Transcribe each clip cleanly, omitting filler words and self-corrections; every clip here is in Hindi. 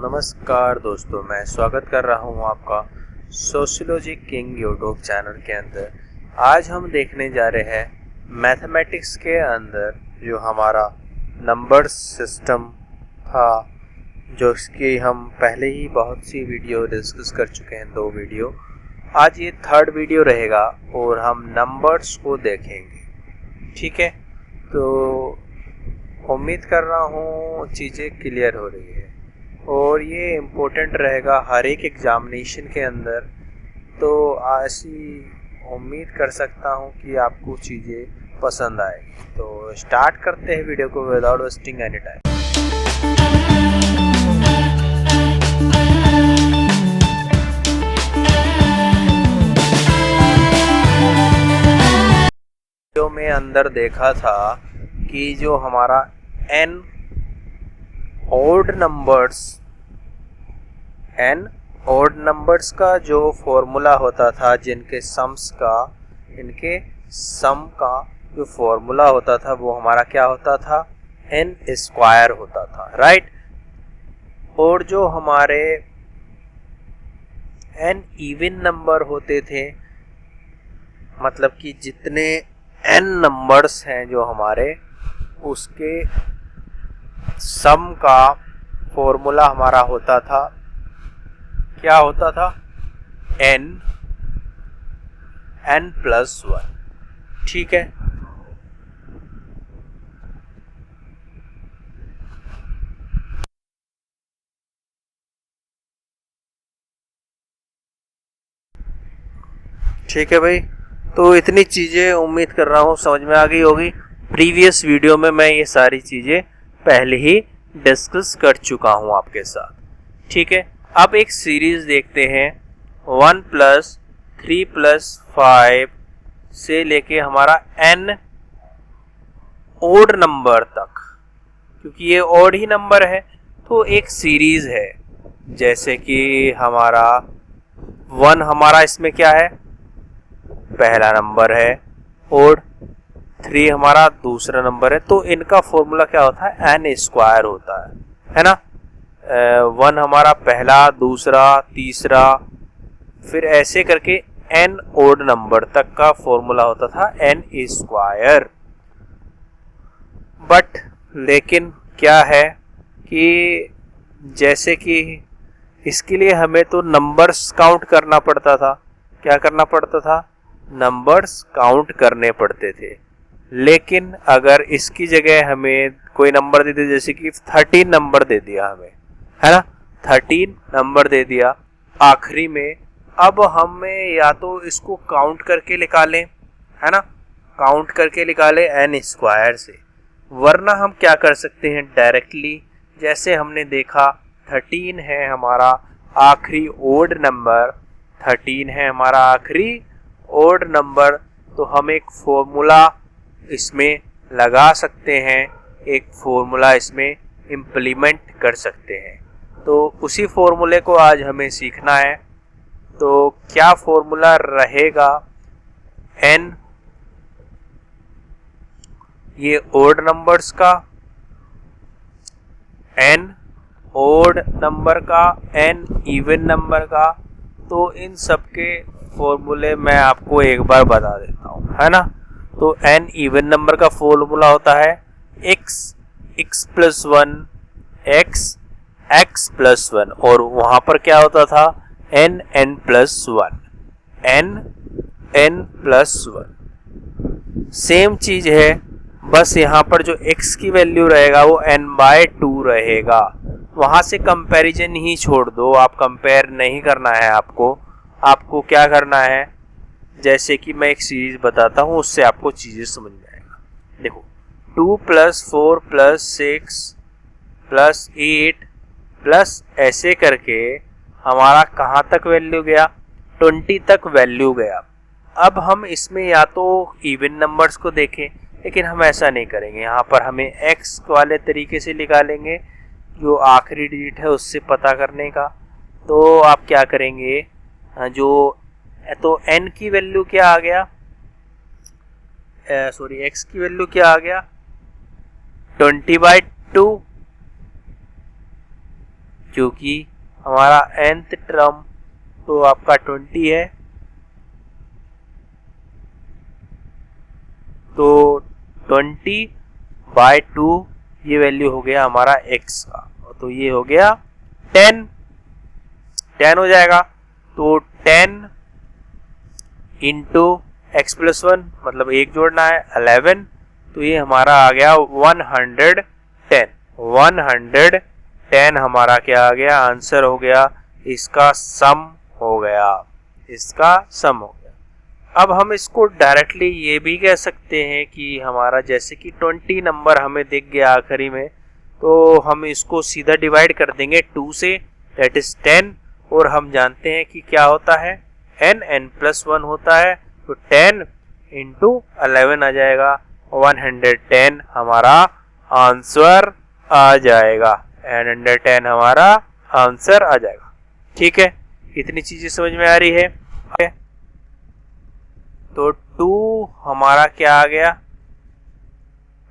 नमस्कार दोस्तों, मैं स्वागत कर रहा हूं आपका सोशियोलॉजी किंग यूट्यूब चैनल के अंदर। आज हम देखने जा रहे हैं मैथमेटिक्स के अंदर जो हमारा नंबर सिस्टम था, जो इसकी हम पहले ही बहुत सी वीडियो डिस्कस कर चुके हैं, 2 वीडियो। आज ये 3rd वीडियो रहेगा और हम नंबर्स को देखेंगे। ठीक है, तो उम्मीद कर रहा हूँ चीज़ें क्लियर हो रही है और ये इम्पोर्टेंट रहेगा हर एक एग्जामिनेशन के अंदर। तो ऐसी उम्मीद कर सकता हूँ कि आपको चीज़ें पसंद आएगी। तो स्टार्ट करते हैं वीडियो को without wasting any time. Video में अंदर देखा था कि जो हमारा n ऑड नंबर्स का जो फॉर्मूला होता था, इनके सम का जो फॉर्मूला होता था वो हमारा क्या होता था, n स्क्वायर होता था, राइट। और जो हमारे n इवन नंबर होते थे, मतलब कि जितने n नंबर्स हैं जो हमारे, उसके सम का फॉर्मूला हमारा होता था, क्या होता था, n प्लस 1। ठीक है, ठीक है भाई। तो इतनी चीज़ें उम्मीद कर रहा हूँ समझ में आ गई होगी। प्रीवियस वीडियो में मैं ये सारी चीज़ें पहले ही डिस्कस कर चुका हूँ आपके साथ। ठीक है, अब एक सीरीज देखते हैं 1 + 3 + 5 से लेके हमारा n ओड नंबर तक, क्योंकि ये ओड ही नंबर है तो एक सीरीज है। जैसे कि हमारा 1 हमारा इसमें क्या है, पहला नंबर है, और 3 हमारा दूसरा नंबर है। तो इनका फॉर्मूला क्या होता है, n स्क्वायर होता है ना। 1 हमारा पहला, दूसरा, तीसरा, फिर ऐसे करके n ओड नंबर तक का फॉर्मूला होता था n स्क्वायर। बट लेकिन क्या है कि जैसे कि इसके लिए हमें तो नंबर्स काउंट करना पड़ता था। क्या करना पड़ता था, नंबर्स काउंट करने पड़ते थे। लेकिन अगर इसकी जगह हमें कोई नंबर दे दिया, जैसे कि 13 नंबर दे दिया हमें, है ना, 13 नंबर दे दिया आखिरी में, अब हमें या तो इसको काउंट करके निकालें, है ना, काउंट करके निकालें n स्क्वायर से, वरना हम क्या कर सकते हैं डायरेक्टली, जैसे हमने देखा 13 है हमारा आखिरी ओड नंबर, 13 है हमारा आखिरी ओड नंबर, तो हम एक फॉर्मूला इसमें लगा सकते हैं, एक फॉर्मूला इसमें इम्प्लीमेंट कर सकते हैं। तो उसी फॉर्मूले को आज हमें सीखना है। तो क्या फॉर्मूला रहेगा, n ये ओड नंबर्स का, n ओड नंबर का, n इवन नंबर का। तो इन सब के फॉर्मूले मैं आपको एक बार बता देता हूँ, है ना। तो n इवन नंबर का फॉर्मूला होता है x + 1 x + 1, और वहां पर क्या होता था n + 1 n + 1। सेम चीज है, बस यहाँ पर जो x की वैल्यू रहेगा वो n/2 रहेगा। वहां से कंपैरिजन ही छोड़ दो, आप कंपेयर नहीं करना है आपको क्या करना है, जैसे कि मैं एक सीरीज बताता हूँ, उससे आपको चीजें समझ में आएगा। देखो 2 + 4 + 6 + 8 प्लस ऐसे करके हमारा कहाँ तक वैल्यू गया, 20 तक वैल्यू गया। अब हम इसमें या तो इवन नंबर्स को देखें, लेकिन हम ऐसा नहीं करेंगे। यहाँ पर हमें x वाले तरीके से निकालेंगे, जो आखिरी डिजिट है उससे पता करने का। तो आप क्या करेंगे, जो तो n की वैल्यू क्या आ गया, x की वैल्यू क्या आ गया, 20/2 क्योंकि हमारा nth टर्म तो आपका 20 है, तो 20/2 ये वैल्यू हो गया हमारा x का, तो ये हो गया 10 हो जाएगा। तो 10 इंटू एक्स प्लस 1 मतलब एक जोड़ना है 11, तो ये हमारा आ गया 110 हमारा क्या आ गया, आंसर हो गया, इसका सम हो गया, इसका सम हो गया। अब हम इसको डायरेक्टली ये भी कह सकते हैं कि हमारा जैसे कि 20 नंबर हमें दिख गया आखिरी में, तो हम इसको सीधा डिवाइड कर देंगे 2 से, दैट इज 10, और हम जानते हैं कि क्या होता है, n प्लस 1 होता है, तो 10 इंटू 11 आ जाएगा, 110 हमारा आंसर आ जाएगा, 110 हमारा आंसर आ जाएगा। ठीक है, इतनी चीजें समझ में आ रही है। तो 2 हमारा क्या आ गया,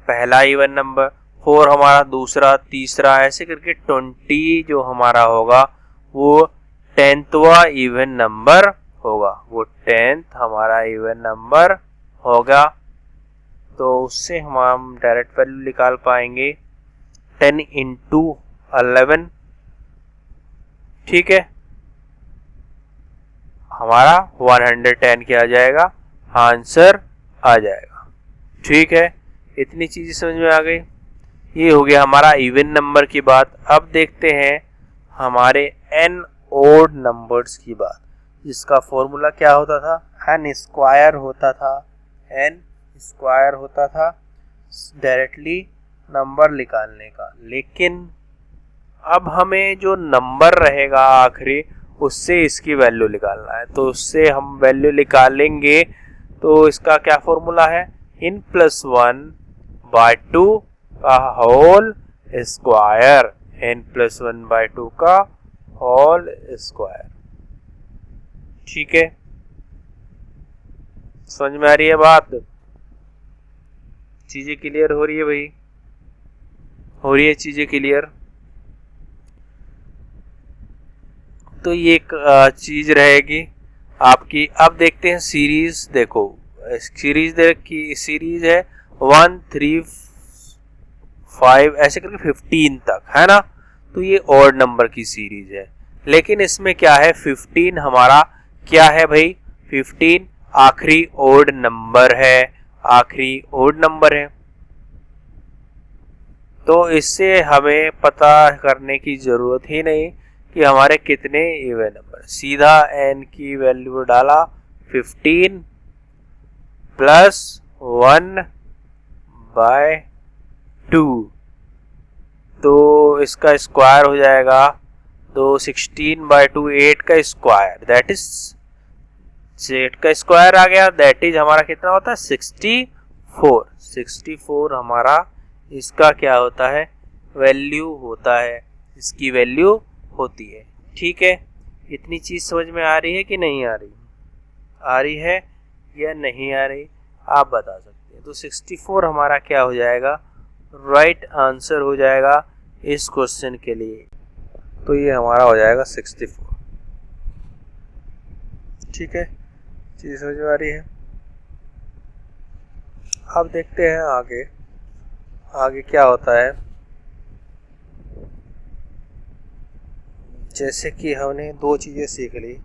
पहला इवन नंबर, 4 हमारा दूसरा, तीसरा, ऐसे करके 20 जो हमारा होगा वो 10वां इवन नंबर होगा, वो 10th हमारा इवन नंबर होगा। तो उससे हम डायरेक्ट वैल्यू निकाल पाएंगे 10 इंटू 11। ठीक है, हमारा 110 क्या आ जाएगा, आंसर आ जाएगा। ठीक है, इतनी चीजें समझ में आ गई। ये हो गया हमारा इवन नंबर की बात। अब देखते हैं हमारे n ओड नंबर्स की बात, जिसका फॉर्मूला क्या होता था, n स्क्वायर होता था, n स्क्वायर होता था डायरेक्टली नंबर निकालने का। लेकिन अब हमें जो नंबर रहेगा आखिरी, उससे इसकी वैल्यू निकालना है, तो उससे हम वैल्यू निकालेंगे। तो इसका क्या फॉर्मूला है, n प्लस 1/2 का होल स्क्वायर, n प्लस 1/2 का होल स्क्वायर। ठीक है, समझ में आ रही है बात, चीजें क्लियर हो रही है भाई, हो रही है चीजें क्लियर। तो ये एक चीज रहेगी आपकी। अब देखते हैं सीरीज, देखो सीरीज है 1 3 5 ऐसे करके 15 तक है ना, तो ये ऑड नंबर की सीरीज है। लेकिन इसमें क्या है, 15 हमारा क्या है भाई, 15 आखिरी ऑड नंबर है, आखिरी ऑड नंबर है। तो इससे हमें पता करने की जरूरत ही नहीं कि हमारे कितने इवन नंबर, सीधा n की वैल्यू डाला 15 प्लस 1/2, तो इसका स्क्वायर हो जाएगा, तो 16/2 8 का स्क्वायर, दैट इज 8 का स्क्वायर आ गया, दैट इज हमारा कितना होता है 64 हमारा इसका क्या होता है, वैल्यू होता है, इसकी वैल्यू होती है। ठीक है, इतनी चीज समझ में आ रही है कि नहीं आ रही, आ रही है या नहीं आ रही, आप बता सकते हैं। तो 64 हमारा क्या हो जाएगा, राइट आंसर हो जाएगा इस क्वेश्चन के लिए। तो ये हमारा हो जाएगा 64। ठीक है, चीज समझ में आ रही है। अब देखते हैं आगे क्या होता है। जैसे कि हमने दो चीजें सीख ली,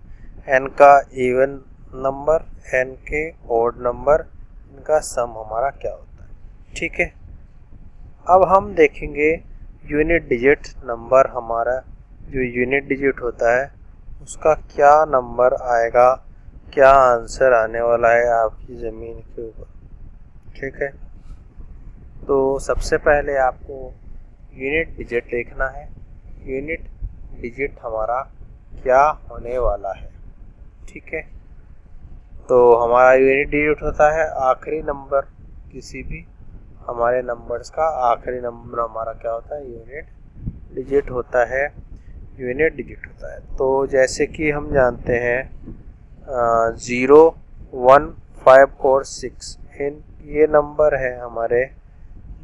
n का इवन नंबर, n के ऑड नंबर, इनका सम हमारा क्या होता है। ठीक है, अब हम देखेंगे यूनिट डिजिट नंबर, हमारा जो यूनिट डिजिट होता है उसका क्या नंबर आएगा, क्या आंसर आने वाला है आपकी ज़मीन के ऊपर। ठीक है, तो सबसे पहले आपको यूनिट डिजिट देखना है, यूनिट डिजिट हमारा क्या होने वाला है। ठीक है, तो हमारा यूनिट डिजिट होता है आखिरी नंबर, किसी भी हमारे नंबर्स का आखिरी नंबर हमारा क्या होता है, यूनिट डिजिट होता है, यूनिट डिजिट होता है। तो जैसे कि हम जानते हैं 0 1 5 और 6 इन ये नंबर है हमारे,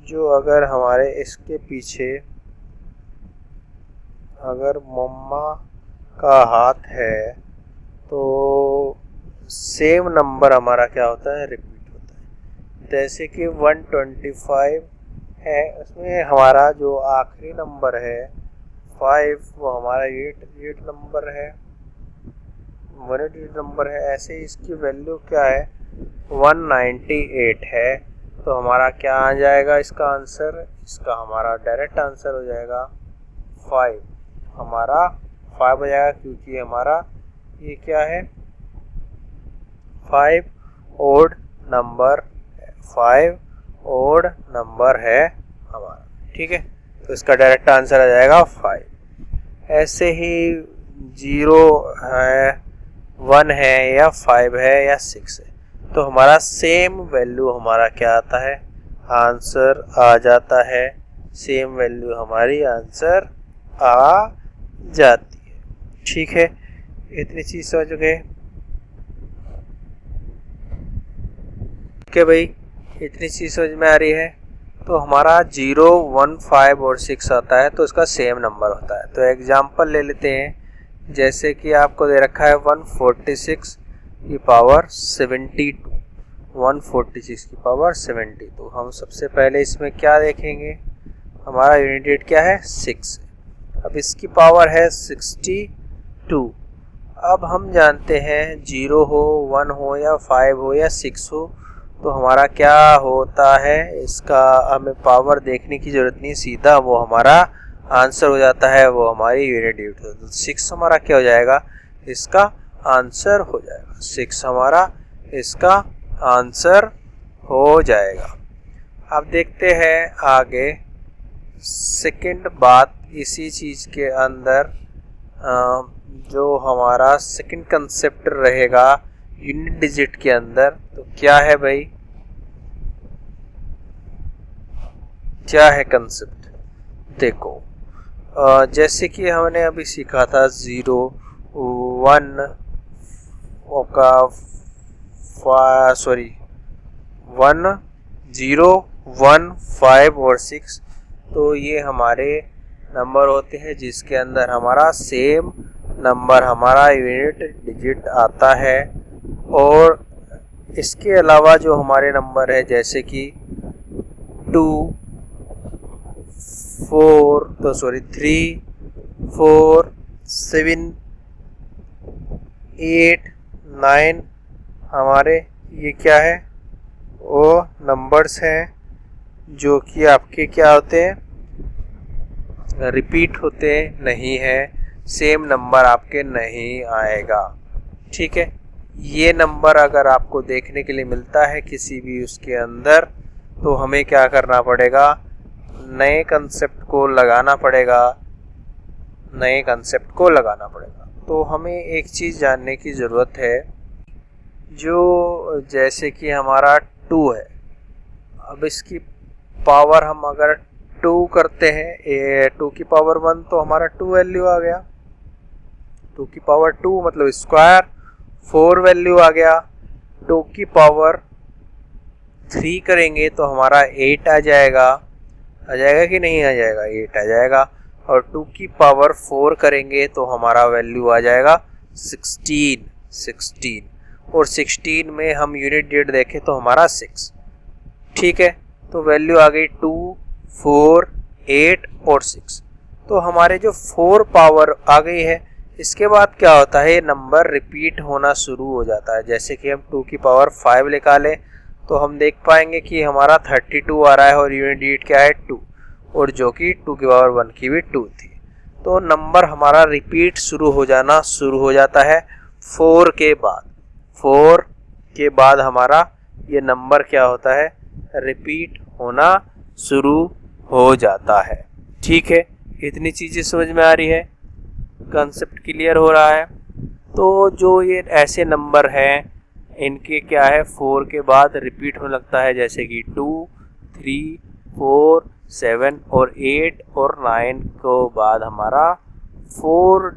जो अगर हमारे इसके पीछे अगर मम्मा का हाथ है तो सेम नंबर हमारा क्या होता है, रिपीट होता है। जैसे कि 125 है, उसमें हमारा जो आखिरी नंबर है 5, वो हमारा 8 नंबर है, 188 नंबर है। ऐसे ही इसकी वैल्यू क्या है, 198 है। तो हमारा क्या आ जाएगा इसका आंसर, इसका हमारा डायरेक्ट आंसर हो जाएगा 5, हमारा 5 हो जाएगा, क्योंकि हमारा ये क्या है, 5 ओड नंबर, 5 ओड नंबर है हमारा, ठीक है। तो इसका डायरेक्ट आंसर आ जाएगा 5। ऐसे ही 0 है, 1 है, या 5 है, या 6 है, तो हमारा सेम वैल्यू हमारा क्या आता है, आंसर आ जाता है। सेम वैल्यू हमारी आंसर आ जाती है, ठीक है। इतनी चीज समझ गए, ठीक है भाई, इतनी चीज समझ में आ रही है। तो हमारा 0, 1, 5 और 6 आता है, तो इसका सेम नंबर होता है। तो एग्जांपल ले लेते हैं, जैसे कि आपको दे रखा है 146 की पावर 72, 146 की पावर 70। तो हम सबसे पहले इसमें क्या देखेंगे, हमारा यूनिट डिजिट क्या है, 6। अब इसकी पावर है 62। अब हम जानते हैं 0 हो, 1 हो, या 5 हो, या 6 हो, तो हमारा क्या होता है, इसका हमें पावर देखने की जरूरत नहीं, सीधा वो हमारा आंसर हो जाता है, वो हमारी यूनिट डिजिट। तो 6 हमारा क्या हो जाएगा, इसका आंसर हो जाएगा। 6 हमारा इसका आंसर हो जाएगा। अब देखते हैं आगे सेकंड बात, इसी चीज के अंदर जो हमारा सेकंड कंसेप्ट रहेगा यूनिट डिजिट के अंदर, तो क्या है भाई, क्या है कंसेप्ट, देखो। जैसे कि हमने अभी सीखा था 0, 1 का 1, 0, 1, 5 और 6, तो ये हमारे नंबर होते हैं जिसके अंदर हमारा सेम नंबर हमारा यूनिट डिजिट आता है। और इसके अलावा जो हमारे नंबर है, जैसे कि 2, 3, 4, 7, 8, 9, हमारे ये क्या है, वो नंबर्स हैं जो कि आपके क्या होते हैं, रिपीट होते नहीं है, सेम नंबर आपके नहीं आएगा, ठीक है। ये नंबर अगर आपको देखने के लिए मिलता है किसी भी उसके अंदर, तो हमें क्या करना पड़ेगा, नए कंसेप्ट को लगाना पड़ेगा, नए कंसेप्ट को लगाना पड़ेगा। तो हमें एक चीज़ जानने की ज़रूरत है, जो जैसे कि हमारा 2 है, अब इसकी पावर हम अगर 2 करते हैं, 2 की पावर 1, तो हमारा 2 वैल्यू आ गया, 2 की पावर 2 मतलब स्क्वायर, 4 वैल्यू आ गया। 2 की पावर 3 करेंगे तो हमारा 8 आ जाएगा कि नहीं आ जाएगा, 8 आ जाएगा। और 2 की पावर 4 करेंगे तो हमारा वैल्यू आ जाएगा 16। और 16 में हम यूनिट डिजिट देखें तो हमारा 6, ठीक है। तो वैल्यू आ गई 2, 4, 8 और 6। तो हमारे जो 4 पावर आ गई है, इसके बाद क्या होता है, ये नंबर रिपीट होना शुरू हो जाता है। जैसे कि हम 2 की पावर 5 निकालें तो हम देख पाएंगे कि हमारा 32 आ रहा है, और यूनिट डिजिट क्या है, 2, और जो कि 2 की पावर 1 की भी 2 थी। तो नंबर हमारा रिपीट शुरू हो जाता है 4 के बाद। 4 के बाद हमारा ये नंबर क्या होता है, रिपीट होना शुरू हो जाता है, ठीक है। इतनी चीज़ें समझ में आ रही है, कंसेप्ट क्लियर हो रहा है। तो जो ये ऐसे नंबर हैं, इनके क्या है, 4 के बाद रिपीट होने लगता है, जैसे कि 2, 3, 4, 7 और 8 और 9 को बाद हमारा 4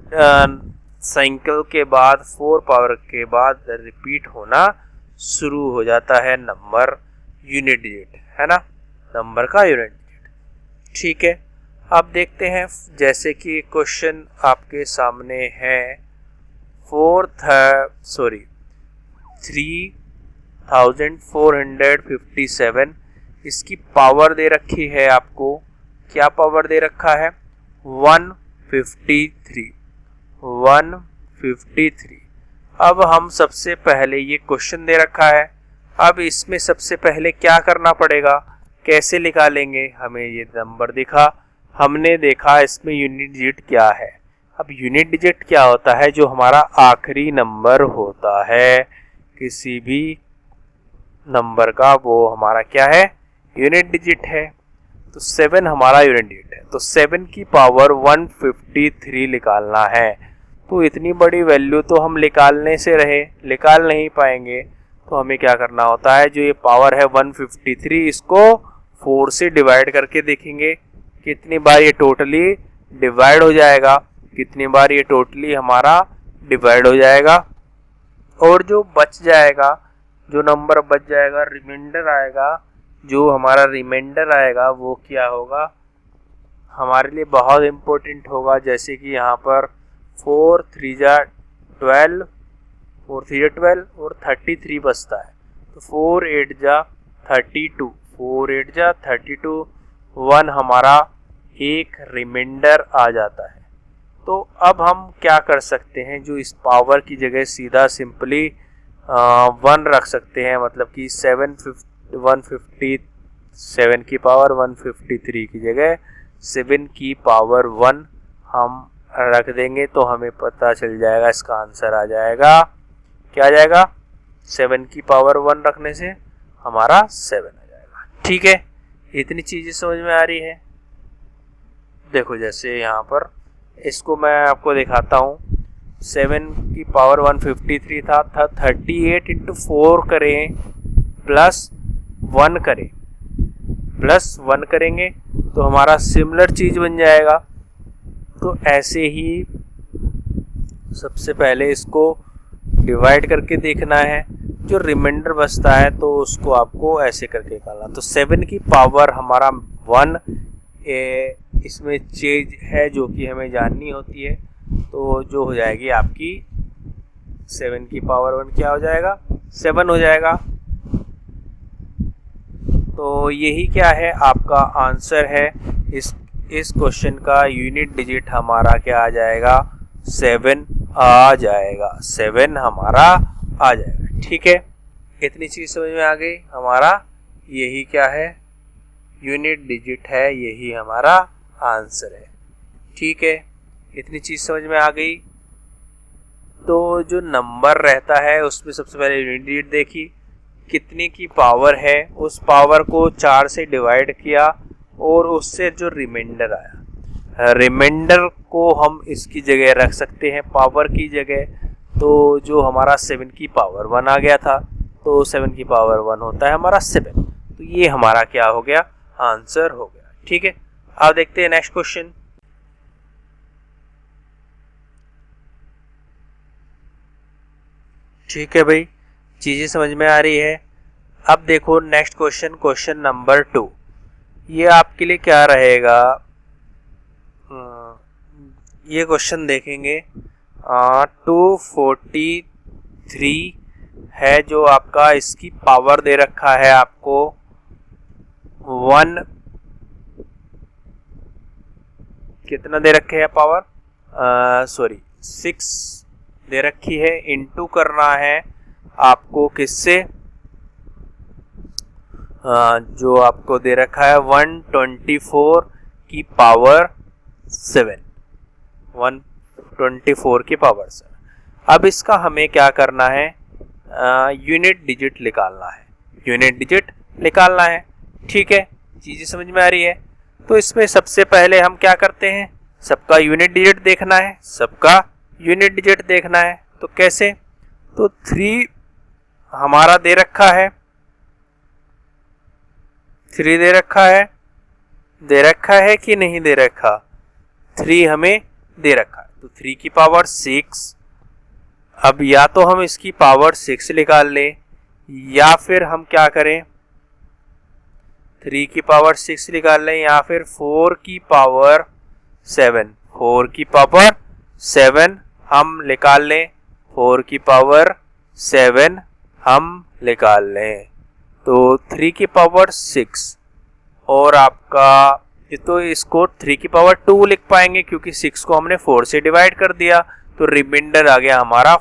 साइकिल के बाद, 4 पावर के बाद रिपीट होना शुरू हो जाता है नंबर यूनिट डिजिट, है ना, नंबर का यूनिट डिजिट, ठीक है। अब देखते हैं, जैसे कि क्वेश्चन आपके सामने है 3457, इसकी पावर दे रखी है आपको। क्या पावर दे रखा है? 153। अब हम सबसे पहले, ये क्वेश्चन दे रखा है, अब इसमें सबसे पहले क्या करना पड़ेगा, कैसे निकालेंगे? हमें ये नंबर दिखा, हमने देखा इसमें यूनिट डिजिट क्या है। अब यूनिट डिजिट क्या होता है? जो हमारा आखिरी नंबर होता है किसी भी नंबर का, वो हमारा क्या है? यूनिट डिजिट है। तो 7 हमारा यूनिट डिजिट है, तो 7 की पावर 153 निकालना है। तो इतनी बड़ी वैल्यू तो हम निकाल नहीं पाएंगे। तो हमें क्या करना होता है, जो ये पावर है 153, इसको 4 से डिवाइड करके देखेंगे कितनी बार ये टोटली डिवाइड हो जाएगा, हमारा डिवाइड हो जाएगा। और जो बच जाएगा, जो नंबर बच जाएगा, रिमाइंडर आएगा, जो हमारा रिमाइंडर आएगा वो क्या होगा, हमारे लिए बहुत इम्पोर्टेंट होगा। जैसे कि यहाँ पर 4 3 जा 12 और 33 बचता है, तो 4 8 जा 32, 1 हमारा एक रिमाइंडर आ जाता है। तो अब हम क्या कर सकते हैं, जो इस पावर की जगह सीधा सिंपली 1 रख सकते हैं, मतलब कि 7 की पावर 153 की जगह 7 की पावर 1 हम रख देंगे, तो हमें पता चल जाएगा, इसका आंसर आ जाएगा। क्या आ जाएगा? 7 की पावर 1 रखने से हमारा 7 आ जाएगा। ठीक है, इतनी चीजें समझ में आ रही है। देखो, जैसे यहाँ पर इसको मैं आपको दिखाता हूँ। 7 की पावर 153 था 38 इंटू 4 करें प्लस 1 करेंगे तो हमारा सिमिलर चीज बन जाएगा। तो ऐसे ही सबसे पहले इसको डिवाइड करके देखना है, जो रिमाइंडर बचता है तो उसको आपको ऐसे करके निकालना। तो 7 की पावर हमारा 1 इसमें चीज है जो कि हमें जाननी होती है, तो जो हो जाएगी आपकी 7 की पावर 1 क्या हो जाएगा? 7 हो जाएगा। तो यही क्या है, आपका आंसर है। इस क्वेश्चन का यूनिट डिजिट हमारा क्या आ जाएगा? 7 आ जाएगा, 7 हमारा आ जाएगा। ठीक है, इतनी चीज समझ में आ गई। हमारा यही क्या है? यूनिट डिजिट है, यही हमारा आंसर है। ठीक है, इतनी चीज समझ में आ गई। तो जो नंबर रहता है उसमें सबसे पहले यूनिट डिजिट देखी, कितने की पावर है, उस पावर को 4 से डिवाइड किया और उससे जो रिमाइंडर आया, रिमाइंडर को हम इसकी जगह रख सकते हैं पावर की जगह। तो जो हमारा 7 की पावर 1 आ गया था, तो 7 की पावर 1 होता है हमारा 7। तो ये हमारा क्या हो गया? आंसर हो गया। ठीक है, अब देखते हैं नेक्स्ट क्वेश्चन। ठीक है भाई, चीजें समझ में आ रही है। अब देखो नेक्स्ट क्वेश्चन, क्वेश्चन नंबर 2। ये आपके लिए क्या रहेगा? ये क्वेश्चन देखेंगे 243 है जो आपका, इसकी पावर दे रखा है आपको 1, कितना दे रखे है पावर? 6 दे रखी है। इनटू करना है आपको किससे? जो आपको दे रखा है 124 की पावर 7, 124 की पावर 7। अब इसका हमें क्या करना है? यूनिट डिजिट निकालना है। ठीक है, चीजें समझ में आ रही है। तो इसमें सबसे पहले हम क्या करते हैं? सबका यूनिट डिजिट देखना है। तो कैसे? तो 3 हमारा दे रखा है, 3 दे रखा है कि नहीं दे रखा? 3 हमें दे रखा है, तो 3 की पावर 6। अब या तो हम इसकी पावर 6 निकाल लें, या फिर हम क्या करें, 3 की पावर 6 निकाल लें या फिर 4 की पावर 7, 4 की पावर 7 हम निकाल लें, 4 की पावर 7 हम निकाल लें, तो 3 की पावर 6 और आपका तो इसको 3 की पावर 2 लिख पाएंगे क्योंकि 6 को हमने 4 से डिवाइड कर दिया, तो रिमाइंडर आ गया हमारा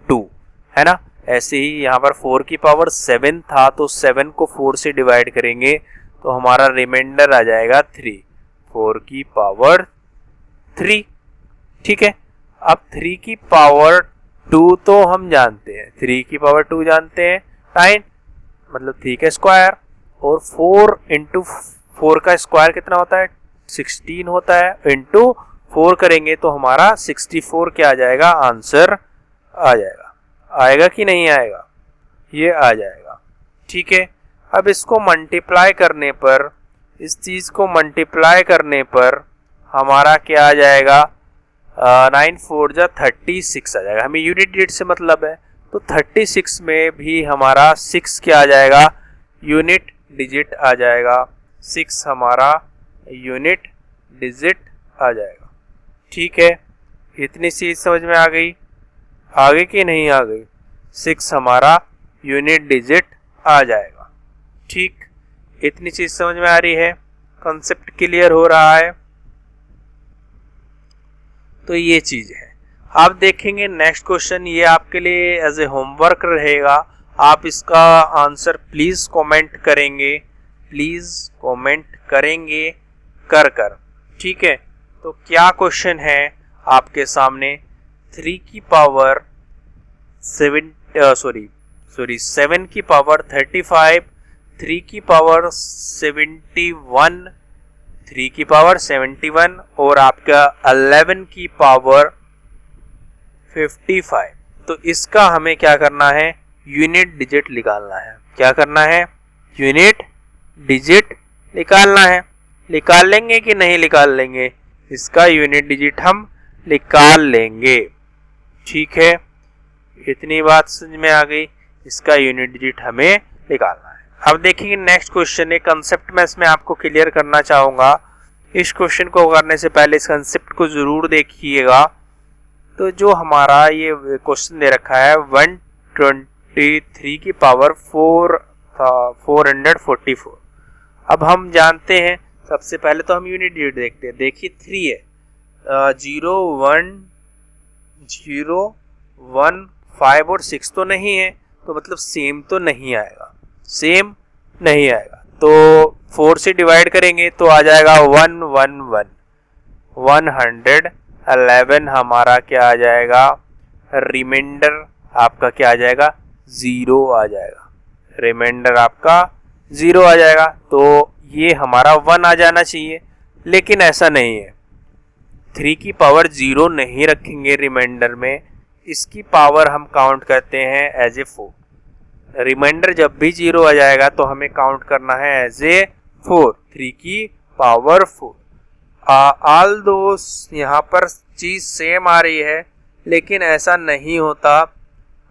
2, है ना। ऐसे ही यहाँ पर 4 की पावर 7 था, तो 7 को 4 से डिवाइड करेंगे तो हमारा रिमाइंडर आ जाएगा 3, 4 की पावर 3। ठीक है, अब 3 की पावर 2 तो हम जानते हैं, 3 की पावर 2 जानते हैं 9, मतलब 3 का स्क्वायर, और 4 इंटू 4 का स्क्वायर कितना होता है 16 होता है, इंटू 4 करेंगे तो हमारा 64 क्या आ जाएगा, आंसर आ जाएगा। आएगा कि नहीं आएगा, ये आ जाएगा। ठीक है, अब इसको मल्टीप्लाई करने पर, इस चीज को मल्टीप्लाई करने पर हमारा क्या आ जाएगा, 9 4 जा 36 आ जाएगा। हमें यूनिट डिजिट से मतलब है, तो 36 में भी हमारा 6 क्या आ जाएगा, यूनिट डिजिट आ जाएगा, 6 हमारा यूनिट डिजिट आ जाएगा। ठीक है, इतनी चीज समझ में आ गई, आगे की नहीं आ गई, 6 हमारा यूनिट डिजिट आ जाएगा। ठीक, इतनी चीज समझ में आ रही है, कॉन्सेप्ट क्लियर हो रहा है, तो ये चीज है। आप देखेंगे नेक्स्ट क्वेश्चन, ये आपके लिए एज ए होमवर्क रहेगा, आप इसका आंसर प्लीज कमेंट करेंगे, प्लीज कमेंट करेंगे कर। ठीक है, तो क्या क्वेश्चन है आपके सामने, 3 की पावर 7 की पावर 35, 3 की पावर 71, 3 की पावर 71 और आपका 11 की पावर 55। तो इसका हमें क्या करना है, यूनिट डिजिट निकालना है। क्या करना है, यूनिट डिजिट निकालना है। निकाल लेंगे कि नहीं निकाल लेंगे, इसका यूनिट डिजिट हम निकाल लेंगे। ठीक है, इतनी बात समझ में आ गई, इसका यूनिट डिजिट हमें निकालना है। अब देखेंगे नेक्स्ट क्वेश्चन, एक कंसेप्ट मैं इसमें आपको क्लियर करना चाहूंगा। इस क्वेश्चन को करने से पहले इस कंसेप्ट को जरूर देखिएगा। तो जो हमारा ये क्वेश्चन दे रखा है 123 की पावर 444। अब हम जानते हैं, सबसे पहले तो हम यूनिट डिजिट देखते हैं। देखिए 3 है, 0 1 5 और 6 तो नहीं है, तो मतलब सेम तो नहीं आएगा, सेम नहीं आएगा। तो 4 से डिवाइड करेंगे तो आ जाएगा 111, 111 हमारा क्या आ जाएगा, रिमाइंडर आपका क्या आ जाएगा, 0 आ जाएगा, रिमाइंडर आपका 0 आ जाएगा। तो ये हमारा 1 आ जाना चाहिए, लेकिन ऐसा नहीं है। 3 की पावर 0 नहीं रखेंगे रिमाइंडर में, इसकी पावर हम काउंट करते हैं एज ए 4। रिमाइंडर जब भी 0 आ जाएगा तो हमें काउंट करना है एज ए 4, 3 की पावर 4। ऑल दो यहाँ पर चीज सेम आ रही है, लेकिन ऐसा नहीं होता।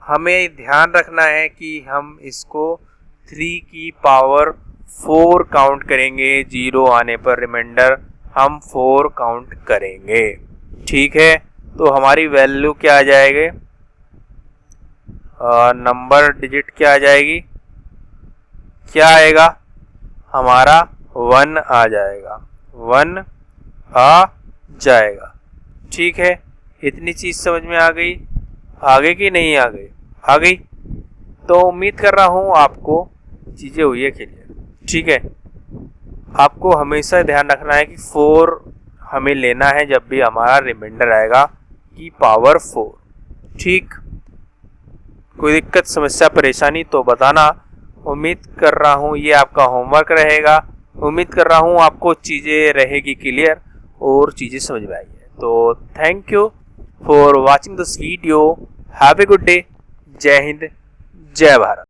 हमें ध्यान रखना है कि हम इसको 3 की पावर 4 काउंट करेंगे, 0 आने पर रिमाइंडर हम 4 काउंट करेंगे। ठीक है, तो हमारी वैल्यू क्या आ जाएगी, नंबर डिजिट क्या आ जाएगी, क्या आएगा हमारा 1 आ जाएगा, 1 आ जाएगा। ठीक है, इतनी चीज समझ में आ गई, आगे की नहीं आ गई, आ गई। तो उम्मीद कर रहा हूं आपको चीजें हुई है क्लियर। ठीक है, आपको हमेशा ध्यान रखना है कि 4 हमें लेना है जब भी हमारा रिमाइंडर आएगा की पावर 4। ठीक, कोई दिक्कत समस्या परेशानी तो बताना। उम्मीद कर रहा हूँ ये आपका होमवर्क रहेगा, उम्मीद कर रहा हूँ आपको चीज़ें रहेगी क्लियर और चीज़ें समझ में आई है। तो thank you for watching this video, have a good day, जय हिंद, जय भारत।